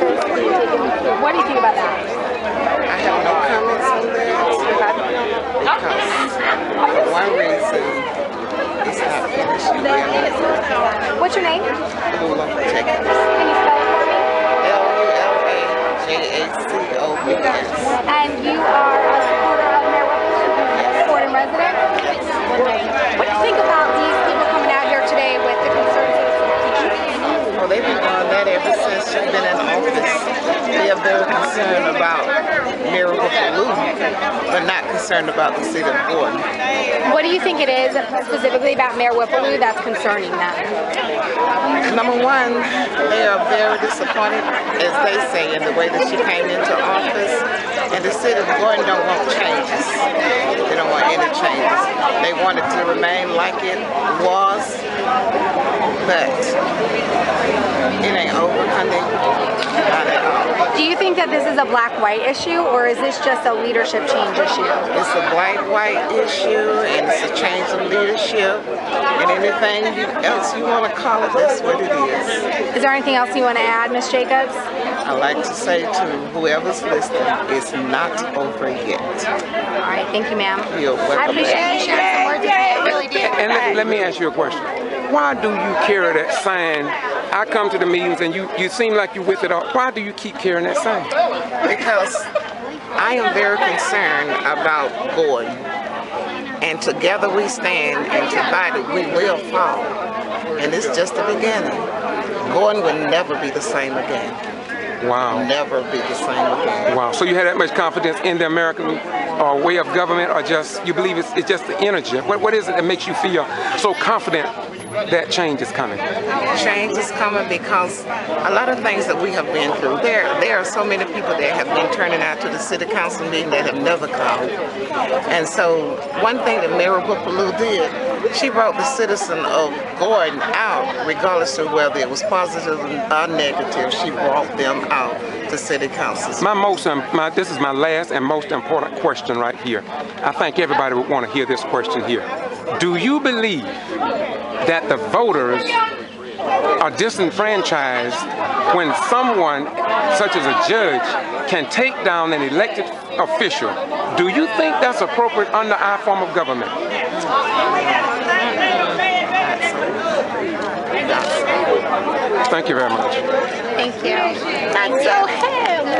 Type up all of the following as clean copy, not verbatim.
office being taken. What do you think about that? I have no comments on that because for one reason, it's not finished. What's your name? Lula Jacobs. Can you spell it for me? L-U-L-A-J-A-C-O-B-S. And you are a supporter of Mayor Whipple-Lue, supporting resident? What do you think about these people coming out here today with the concerns of the city? Well, they've been doing that ever since she's been in office. They are very concerned about Mayor Whipple-Lue, but not concerned about the city of Gordon. What do you think it is specifically about Mayor Whipple-Lue that's concerning them? Number one, they are very disappointed, as they say, in the way that she came into office. And the city of Gordon don't want changes. They don't want any changes. They want it to remain like it was, but it ain't over, honey. Not at all. Do you think that this is a black-white issue, or is this just a leadership change issue? It's a black-white issue, and it's a change of leadership, and anything else you want to call it, that's what it is. Is there anything else you want to add, Ms. Jacobs? I like to say to whoever's listening, it's not over yet. All right, thank you, ma'am. You're welcome. I appreciate you sharing some words with me. I really do. And let me ask you a question. Why do you carry that sign? I come to the meetings and you seem like you with it all. Why do you keep carrying that sign? Because I am very concerned about Gordon. And together we stand, and divided we will fall. And it's just the beginning. Gordon will never be the same again. Wow. Never be the same again. Wow. So you have that much confidence in the American way of government, or just you believe it's just the energy? What is it that makes you feel so confident that change is coming? Change is coming because a lot of things that we have been through. There are so many people that have been turning out to the city council meeting that have never come. And so one thing that Mayor Whipple-Lue did, she brought the citizen of Gordon out, regardless of whether it was positive or negative. She brought them out to city council. This is my last and most important question right here. I think everybody would want to hear this question here. Do you believe that the voters are disenfranchised when someone, such as a judge, can take down an elected official? Do you think that's appropriate under our form of government? Thank you very much. Thank you. That's so him.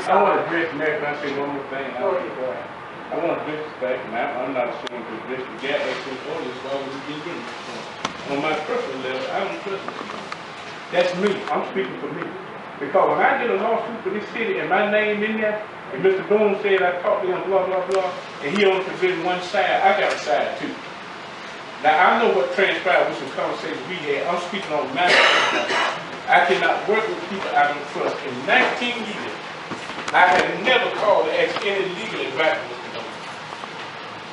I want to address Mayor, can I say one more thing? I want to address the fact, and I'm not ashamed to address the G.B.R. action for this while we get getting this. On my personal level, I don't trust it. That's me. I'm speaking for me. Because when I get a lawsuit for this city and my name in there, and Mr. Boone said I talked to him, blah, blah, blah, and he only presented one side, I got a side too. Now, I know what transpired with some conversations we had. I'm speaking on my side. I cannot work with people I don't trust. In 19 years, I have never called to ask any legal advice.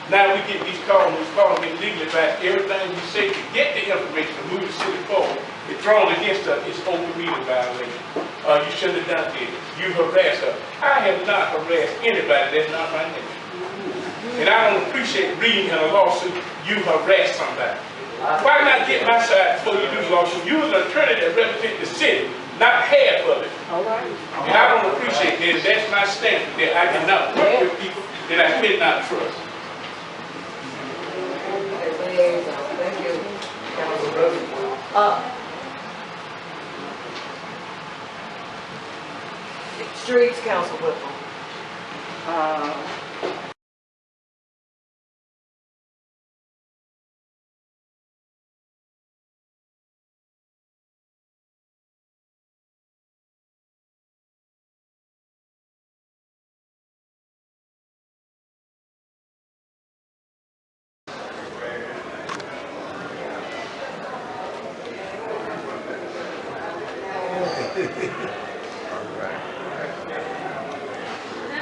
Now we get these calls, get legal advice. Everything we say to get the information to move the city forward is thrown against us. It's open meeting violation. You shouldn't have done this. You harassed her. I have not harassed anybody. That's not my name. And I don't appreciate reading in a lawsuit, you harassed somebody. Why not get my side before you do the lawsuit? You was an attorney that represents the city, not half of it. And I don't appreciate that. That's my standard, that I cannot work with people that I cannot trust. Thank you. Streets, Council Whipple.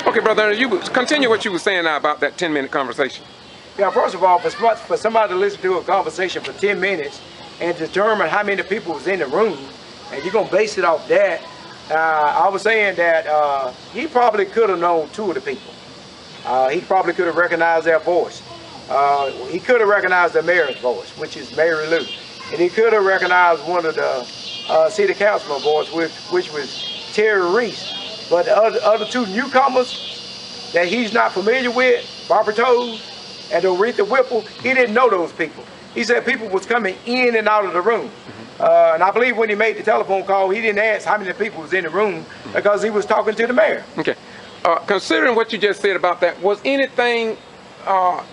Okay, brother, you continue what you were saying now about that 10-minute conversation. Yeah, first of all, for somebody to listen to a conversation for 10 minutes and determine how many people was in the room, and you're gonna base it off that. I was saying that he probably could have known 2 of the people. He probably could have recognized their voice. He could have recognized the mayor's voice, which is Mary Lou, and he could have recognized one of the city councilman voice, which was Terry Reese. But the other 2 newcomers that he's not familiar with, Barbara Toes and Aretha Whipple, he didn't know those people. He said people was coming in and out of the room. And I believe when he made the telephone call, he didn't ask how many people was in the room because he was talking to the mayor. Okay. Considering what you just said about that, was anything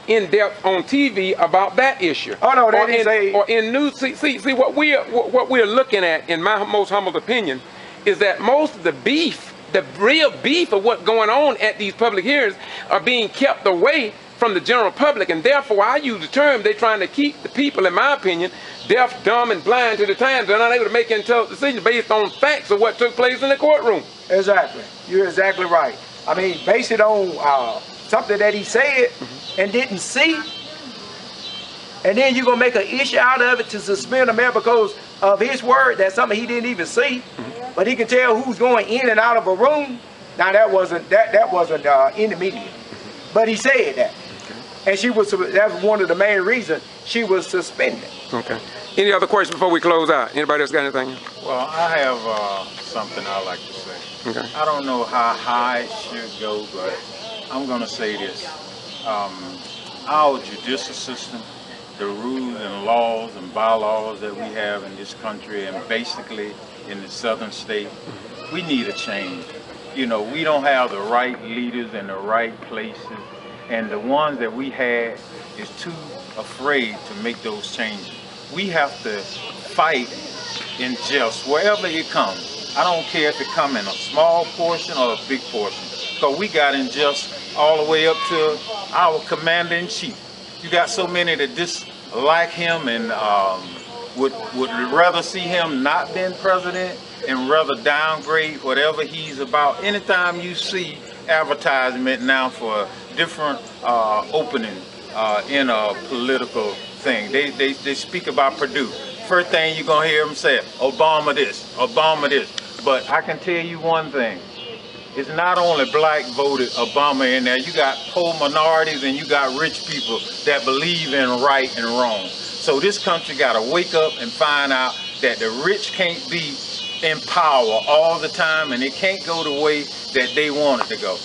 in depth on TV about that issue? Oh no, they didn't say. Or in news. See what we're looking at, in my most humble opinion, is that most of the beef, the real beef of what's going on at these public hearings, are being kept away from the general public, and therefore I use the term they're trying to keep the people, in my opinion, deaf, dumb, and blind to the times. They're not able to make intelligent decisions based on facts of what took place in the courtroom. Exactly. You're exactly right. I mean, base it on something that he said and didn't see, and then you're gonna make an issue out of it to suspend the mayor because of his word. That's something he didn't even see, but he can tell who's going in and out of a room. Now that wasn't in the media, but he said that. And that was one of the main reasons she was suspended. Okay. Any other questions before we close out? Anybody else got anything? Well, I have something I'd like to say. Okay. I don't know how high it should go, but I'm going to say this. Our judicial system, the rules and laws and bylaws that we have in this country and basically in the southern state, we need a change. You know, we don't have the right leaders in the right places. And the ones that we had is too afraid to make those changes. We have to fight in just wherever it comes. I don't care if it comes in a small portion or a big portion. Because we got unjust all the way up to our commander-in-chief. You got so many that dislike him and would rather see him not being president and rather downgrade whatever he's about. Anytime you see advertisement now for different opening in a political thing, they speak about Purdue. First thing you're gonna hear them say, Obama this, Obama this. But I can tell you one thing, it's not only black voted Obama in there, you got poor minorities and you got rich people that believe in right and wrong. So this country gotta wake up and find out that the rich can't be in power all the time and it can't go the way that they want it to go.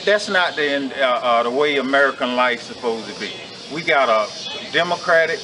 That's not the way American life's supposed to be. We got a democratic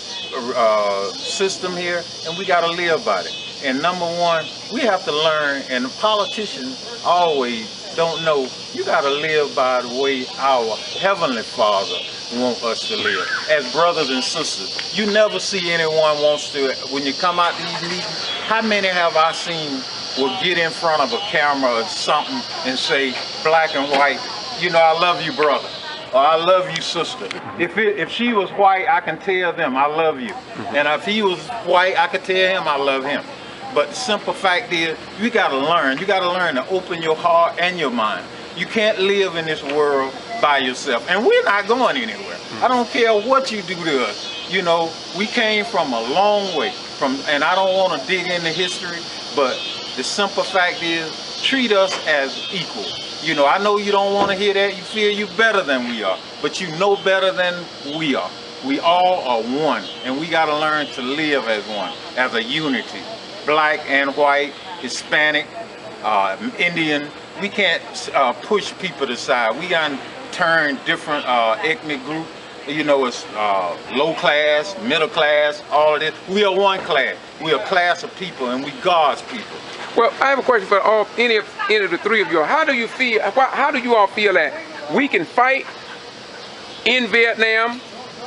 system here, and we got to live by it. And number one, we have to learn, and the politicians always don't know, you got to live by the way our Heavenly Father wants us to live. As brothers and sisters, you never see anyone wants to, when you come out to these meetings, how many have I seen will get in front of a camera or something and say, black and white, you know, I love you, brother, or I love you, sister. If she was white, I can tell them, I love you. And if he was white, I could tell him I love him. But the simple fact is, you gotta learn to open your heart and your mind. You can't live in this world by yourself, and we're not going anywhere. I don't care what you do to us. You know, we came from a long way, and I don't wanna dig into history, but the simple fact is, treat us as equal. You know, I know you don't want to hear that. You feel you're better than we are, but you know better than we are. We all are one, and we got to learn to live as one, as a unity. Black and white, Hispanic, Indian. We can't push people to the side. We got to turn different ethnic groups. You know, it's low class, middle class, all of this. We are one class. We are a class of people, and we God's people. Well, I have a question for any of the three of you. How do you feel? How do you all feel that we can fight in Vietnam,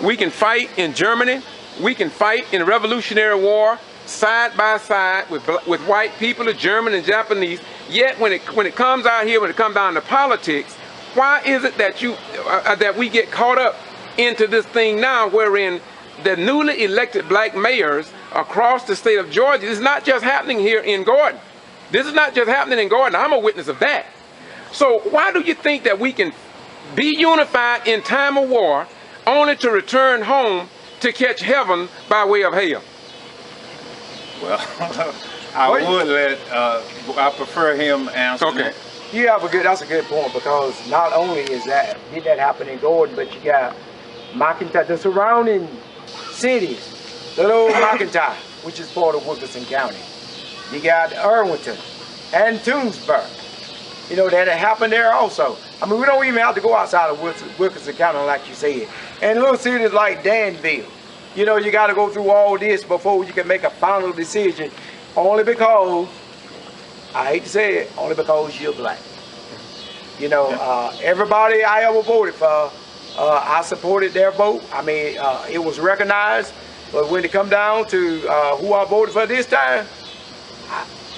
we can fight in Germany, we can fight in the Revolutionary War side by side with white people, the German and Japanese? Yet when it comes out here, when it comes down to politics, why is it that that we get caught up into this thing now, wherein the newly elected black mayors across the state of Georgia, it's not just happening here in Gordon. This is not just happening in Gordon. I'm a witness of that. So why do you think that we can be unified in time of war only to return home to catch heaven by way of hell? Well, I would let, I prefer him answer. Okay. You have that's a good point, because not only is that, did that happen in Gordon, but you got McIntyre, the surrounding cities, little McIntyre, which is part of Wilkinson County. You got Irwinton and Toonsburg. You know, that happened there also. I mean, we don't even have to go outside of Wilkinson County, like you said. And little cities like Danville, you know, you got to go through all this before you can make a final decision, only because, I hate to say it, only because you're black. You know, everybody I ever voted for, I supported their vote. I mean, it was recognized, but when it come down to who I voted for this time,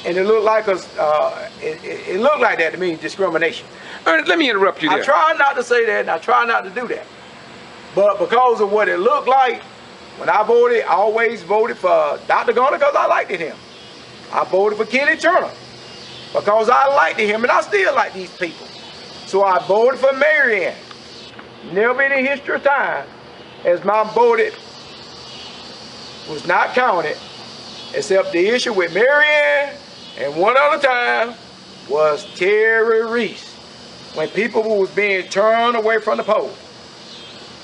and it looked like it looked like that to me, discrimination. Ernest, let me interrupt you there. I try not to say that, and I try not to do that. But because of what it looked like, when I voted, I always voted for Dr. Garner because I liked him. I voted for Kenny Turner because I liked him, and I still like these people. So I voted for Marianne. Never in the history of time as my voted was not counted, except the issue with Marianne and one other time was Terry Reese, when people was being turned away from the poll,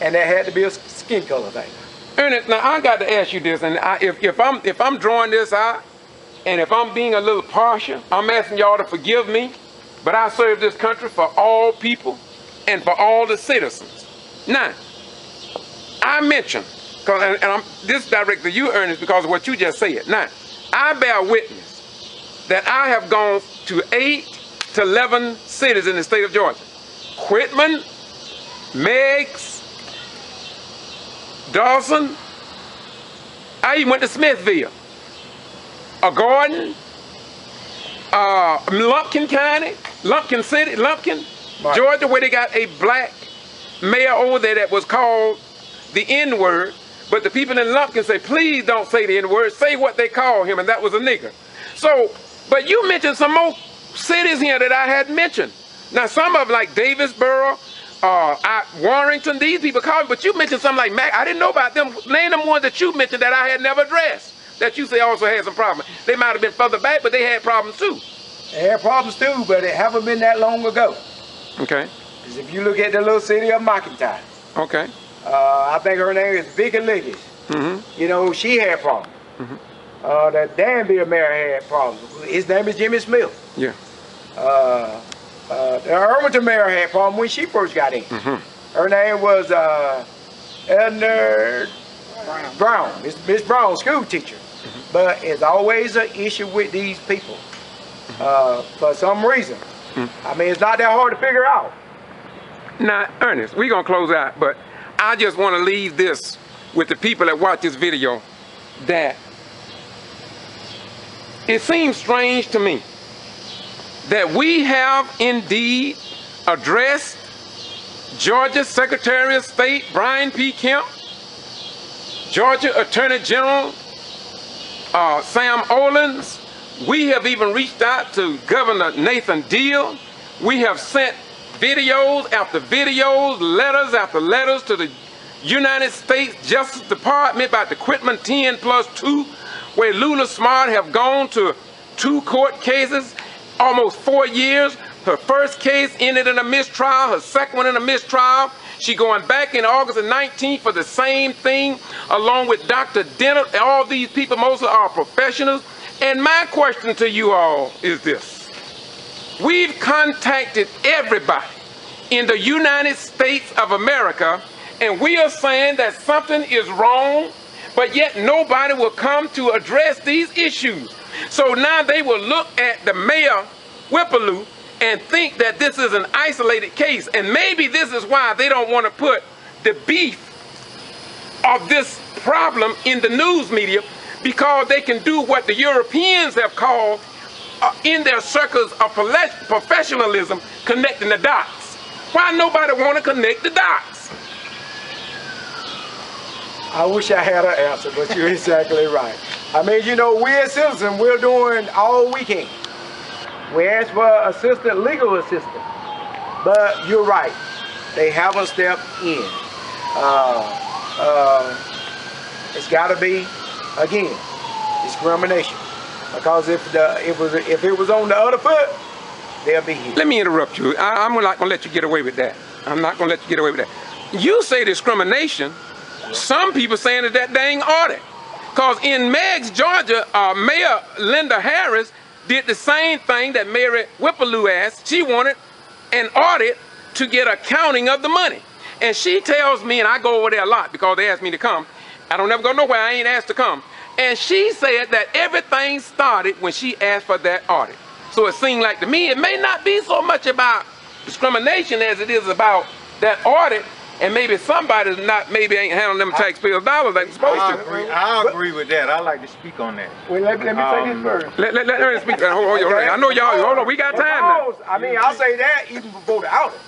and there had to be a skin color thing. Ernest, now I got to ask you this, and if I'm drawing this out, and if I'm being a little partial, I'm asking y'all to forgive me, but I serve this country for all people and for all the citizens. Now, I mentioned, this is directed to you, Ernest, because of what you just said. Now, I bear witness that I have gone to 8 to 11 cities in the state of Georgia. Quitman, Meigs, Dawson. I even went to Smithville, Gordon, Lumpkin County, Lumpkin City, Lumpkin, right. Georgia, where they got a black mayor over there that was called the N-word, but the people in Lumpkin say, please don't say the N-word, say what they call him, and that was a nigger. So, but you mentioned some more cities here that I hadn't mentioned. Now, some of them like Davisboro, Warrington, these people call me, but you mentioned something like Mac. I didn't know about them. Name them ones that you mentioned that I had never addressed, that you say also had some problems. They might have been further back, but they had problems too. They had problems too, but it haven't been that long ago. Okay. Because if you look at the little city of McIntyre. Okay. I think her name is Vicky Liggins. Mm-hmm. You know, she had problems. Mm-hmm. The Danville mayor had problems. His name is Jimmy Smith. Yeah. The Irwinton mayor had problems when she first got in. Mm-hmm. Her name was Edna Brown, Miss Brown, school teacher. Mm-hmm. But it's always an issue with these people for some reason. Mm-hmm. I mean, it's not that hard to figure out. Now, Ernest, we're going to close out, but I just want to leave this with the people that watch this video, that it seems strange to me that we have indeed addressed Georgia Secretary of State Brian P. Kemp, Georgia Attorney General Sam Olens. We have even reached out to Governor Nathan Deal. We have sent videos after videos, letters after letters to the United States Justice Department about the Quitman 10+2, where Lula Smart have gone to 2 court cases, almost 4 years. Her first case ended in a mistrial, her second one in a mistrial. She going back in August the 19th for the same thing, along with Dr. Dennett. All these people mostly are professionals. And my question to you all is this. We've contacted everybody in the United States of America, and we are saying that something is wrong, but yet nobody will come to address these issues. So now they will look at the mayor, Whipple-Lue, and think that this is an isolated case. And maybe this is why they don't want to put the beef of this problem in the news media, because they can do what the Europeans have called, in their circles of professionalism, connecting the dots. Why nobody want to connect the dots? I wish I had an answer, but you're exactly right. I mean, you know, we as citizens, we're doing all we can. We asked for assistant, legal assistance, but you're right. They haven't stepped in. It's got to be, again, it's discrimination. Because if it was on the other foot, they'll be here. Let me interrupt you. I'm not going to let you get away with that. I'm not going to let you get away with that. You say discrimination. Some people saying it's that dang audit. Because in Meigs, Georgia, Mayor Linda Harris did the same thing that Mayor Whipple-Lue asked. She wanted an audit to get accounting of the money. And she tells me, and I go over there a lot because they asked me to come. I don't ever go nowhere. I ain't asked to come. And she said that everything started when she asked for that audit. So it seemed like to me, it may not be so much about discrimination as it is about that audit. And maybe somebody's maybe ain't handling them taxpayers' dollars like they're supposed to. I agree with that. I like to speak on that. Well, let me say this first. Let me speak. Hold on. I know y'all. Hold on. We got time now. I mean, I'll say that even before the audit.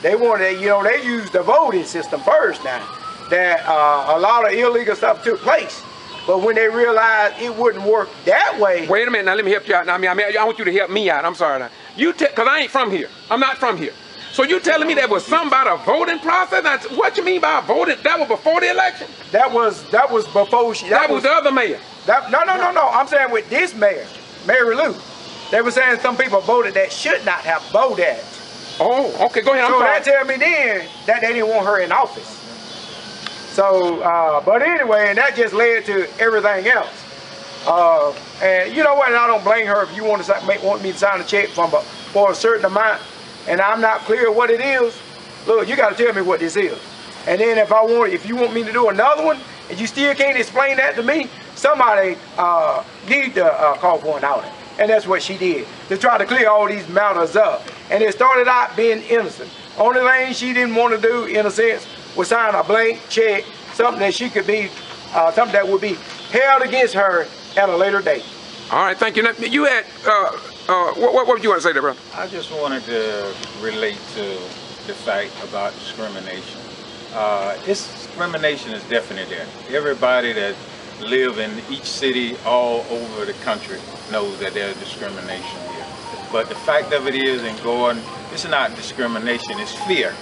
They wanted, they used the voting system first now. That a lot of illegal stuff took place. But when they realized it wouldn't work that way. Wait a minute. Now let me help you out. Now, I want you to help me out. I'm sorry now. Because I ain't from here. I'm not from here. So you telling me there was some about a voting process? Now, what you mean by voting? That was before the election? That was before she. That was the other mayor. No. I'm saying with this mayor, Mary Lou. They were saying some people voted that should not have voted. Oh, okay. Go ahead. I'm sorry. That tell me then that they didn't want her in office. So, but anyway, and that just led to everything else. And you know what? And I don't blame her if you want me to sign a check for a certain amount. And I'm not clear what it is. Look, you got to tell me what this is. And then if you want me to do another one, and you still can't explain that to me, somebody need to call for an audit. And that's what she did, to try to clear all these matters up. And it started out being innocent. Only thing she didn't want to do, in a sense, was sign a blank check, something that she could be, something that would be held against her at a later date. All right, thank you. Now, you had, what would you want to say there, brother? I just wanted to relate to the fact about discrimination. Discrimination is definitely there. Everybody that live in each city all over the country knows that there's discrimination here. But the fact of it is, in Gordon, it's not discrimination, it's fear.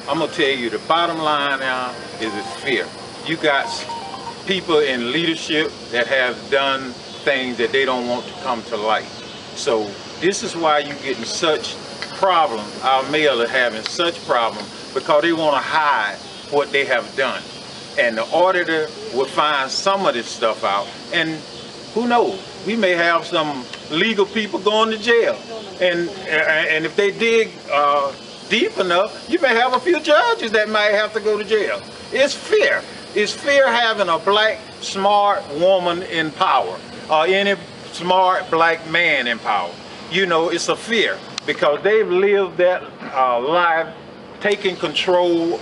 I'm gonna tell you, the bottom line now is it's fear. You got people in leadership that have done things that they don't want to come to light. So this is why you're getting such problems. Our mayor is having such problems because they want to hide what they have done. And the auditor will find some of this stuff out. And who knows? We may have some legal people going to jail. And if they dig deep enough, you may have a few judges that might have to go to jail. It's fear. It's fear having a black, smart woman in power, or any smart black man in power. You know, it's a fear because they've lived that life, taking control,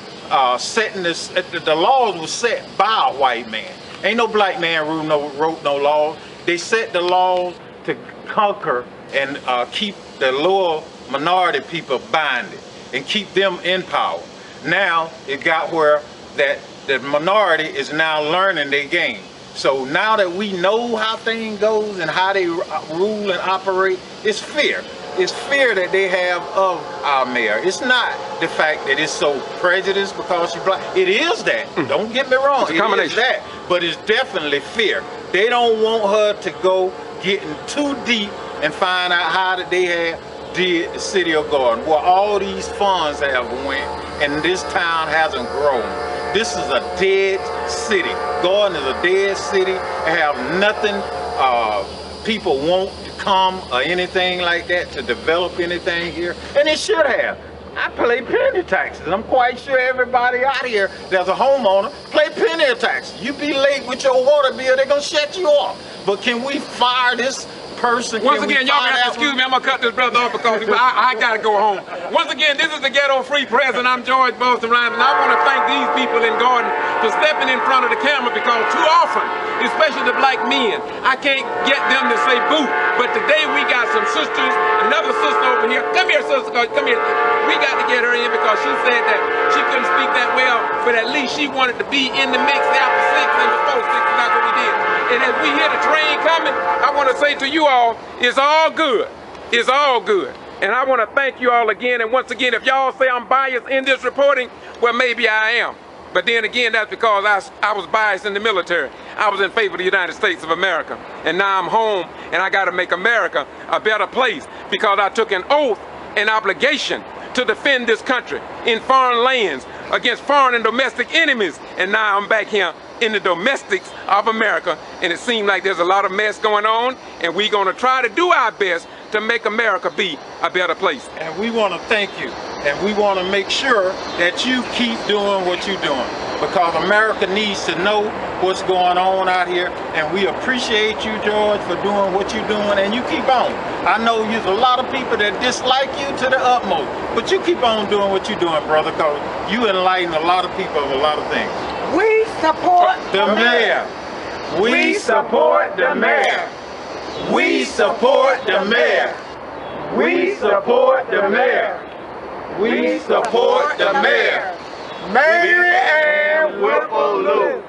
setting this. The laws were set by a white man. Ain't no black man wrote no laws. They set the laws to conquer and keep the lower minority people binded and keep them in power. Now it got where that the minority is now learning their game. So now that we know how things goes and how they rule and operate, it's fear. It's fear that they have of our mayor. It's not the fact that it's so prejudiced because she's black. It is that. Don't get me wrong. It's a combination. It is that. But it's definitely fear. They don't want her to go getting too deep and find out how that they have did the city of Gordon, where all these funds have went and this town hasn't grown. This is a dead city. Gordon is a dead city. They have nothing people won't come or anything like that to develop anything here. And it should have. I pay penny taxes. I'm quite sure everybody out here that's a homeowner pay penny taxes. You be late with your water bill, they're gonna shut you off. But can we fire this person? Once again, y'all gonna have to excuse me. I'm gonna cut this brother off because I gotta go home. Once again, this is the Ghetto Free Press, and I'm George Boston Rhymes, and I want to thank these people in Gordon for stepping in front of the camera because too often, especially the black men, I can't get them to say boo. But today we got some sisters, another sister over here. Come here, sister, come here. We got to get her in because she said that she couldn't speak that well, but at least she wanted to be in the mix after 6 and before 6, and that's what we did. And as we hear the train coming, I want to say to you all, it's all good. It's all good. And I want to thank you all again. And once again, if y'all say I'm biased in this reporting, well, maybe I am. But then again, that's because I was biased in the military. I was in favor of the United States of America. And now I'm home and I got to make America a better place because I took an oath and obligation to defend this country in foreign lands against foreign and domestic enemies. And now I'm back here in the domestics of America, and it seems like there's a lot of mess going on, and we're going to try to do our best to make America be a better place. And we want to thank you, and we want to make sure that you keep doing what you're doing, because America needs to know what's going on out here, and we appreciate you, George, for doing what you're doing, and you keep on. I know there's a lot of people that dislike you to the utmost, but you keep on doing what you're doing, brother, because you enlighten a lot of people of a lot of things. We support The mayor. We support the mayor. We support the mayor. We support the mayor. We support the mayor. Mary Ann Whipple-Lue.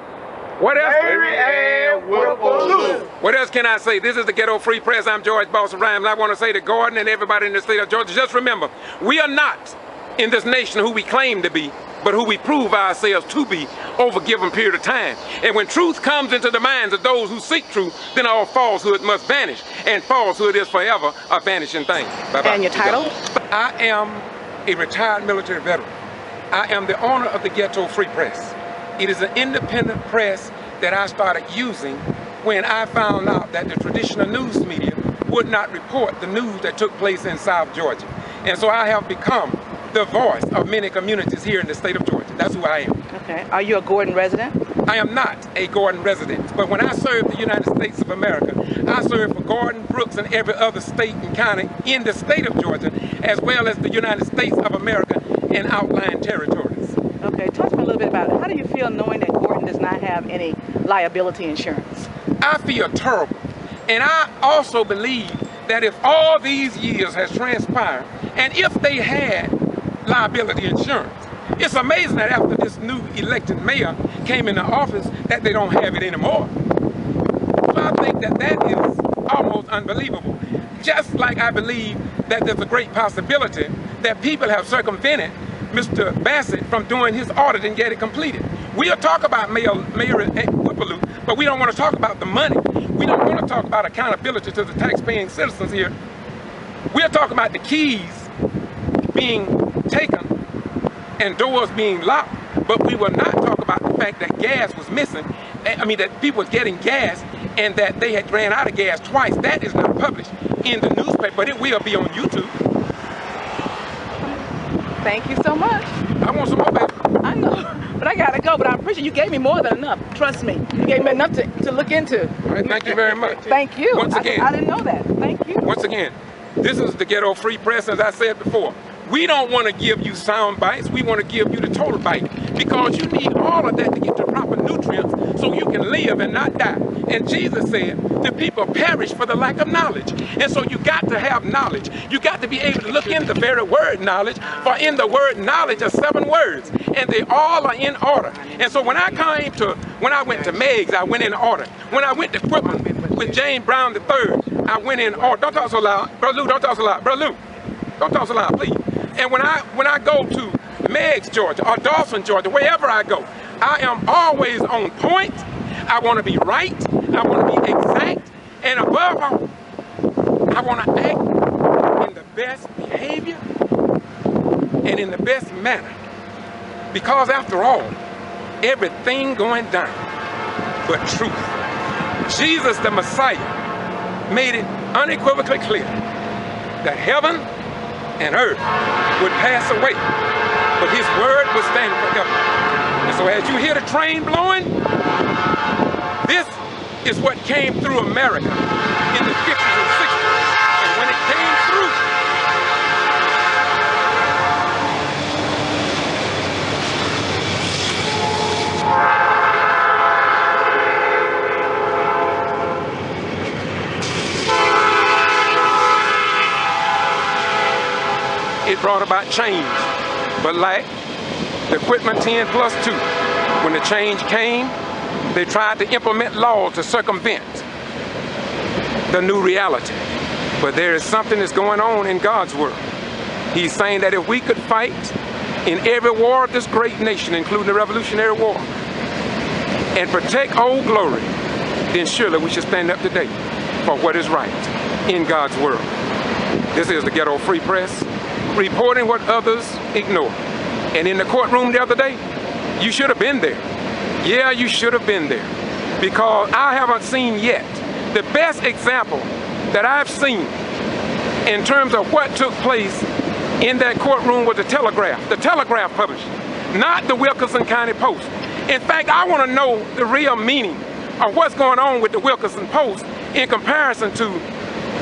What else? Mary Ann Whipple-Lue. What else can I say? This is the Ghetto Free Press. I'm George Boss of Rhymes. I want to say to Gordon and everybody in the state of Georgia, just remember, we are not in this nation who we claim to be, but who we prove ourselves to be over a given period of time. And when truth comes into the minds of those who seek truth, then all falsehood must vanish. And falsehood is forever a vanishing thing. Bye-bye. And your title? I am a retired military veteran. I am the owner of the Ghetto Free Press. It is an independent press that I started using when I found out that the traditional news media would not report the news that took place in South Georgia. And so I have become the voice of many communities here in the state of Georgia. That's who I am. Okay. Are you a Gordon resident? I am not a Gordon resident, but when I served the United States of America, I served for Gordon, Brooks, and every other state and county in the state of Georgia, as well as the United States of America and outlying territories. Okay. Talk to me a little bit about it. How do you feel knowing that Gordon does not have any liability insurance? I feel terrible. And I also believe that if all these years has transpired, and if they had liability insurance, it's amazing that after this new elected mayor came into office that they don't have it anymore. So I think that that is almost unbelievable. Just like I believe that there's a great possibility that people have circumvented Mr. Bassett from doing his audit and get it completed. We'll talk about Mayor Whipple-Lue, but we don't want to talk about the money. We don't want to talk about accountability to the tax-paying citizens here. We're talking about the keys being taken and doors being locked, but we will not talk about the fact that gas was missing. I mean, that people were getting gas and that they had ran out of gas twice. That is not published in the newspaper, but it will be on YouTube. Thank you so much. I want some more, baby. I know, but I gotta go. But I'm pretty sure you gave me more than enough. Trust me, you gave me enough to look into. All right, thank you very much. Thank you. Once again, I didn't know that. Thank you. Once again, this is the Ghetto Free Press, as I said before. We don't want to give you sound bites. We want to give you the total bite, because you need all of that to get the proper nutrients so you can live and not die. And Jesus said, the people perish for the lack of knowledge. And so you got to have knowledge. You got to be able to look in the very word knowledge, for in the word knowledge are 7 words, and they all are in order. And so when I went to Meg's, I went in order. When I went to Whipple with James Brown III, I went in order. Don't talk so loud. Brother Lou, don't talk so loud. Brother Lou, don't talk so loud, please. And when I go to Meg's, Georgia, or Dawson, Georgia, wherever I go, I am always on point. I want to be right. I want to be exact. And above all, I want to act in the best behavior and in the best manner. Because after all, everything going down but truth. Jesus the Messiah made it unequivocally clear that heaven and earth would pass away, but his word would stand forever. And so as you hear the train blowing, this is what came through America in the 50s and 60s. And when it came through, it brought about change. But like the equipment 10+2, when the change came, they tried to implement laws to circumvent the new reality. But there is something that's going on in God's world. He's saying that if we could fight in every war of this great nation, including the Revolutionary War, and protect Old Glory, then surely we should stand up today for what is right in God's world. This is the Ghetto Free Press, reporting what others ignore. And in the courtroom the other day, you should have been there. Yeah, you should have been there. Because I haven't seen yet the best example that I've seen in terms of what took place in that courtroom was the Telegraph published, not the Wilkinson County Post. In fact, I want to know the real meaning of what's going on with the Wilkinson Post in comparison to,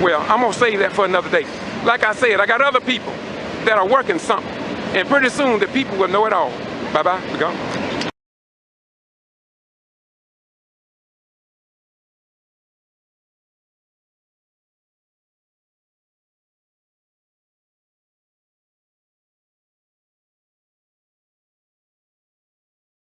well, I'm going to save that for another day. Like I said, I got other people that are working something, and pretty soon the people will know it all. Bye-bye, we're gone.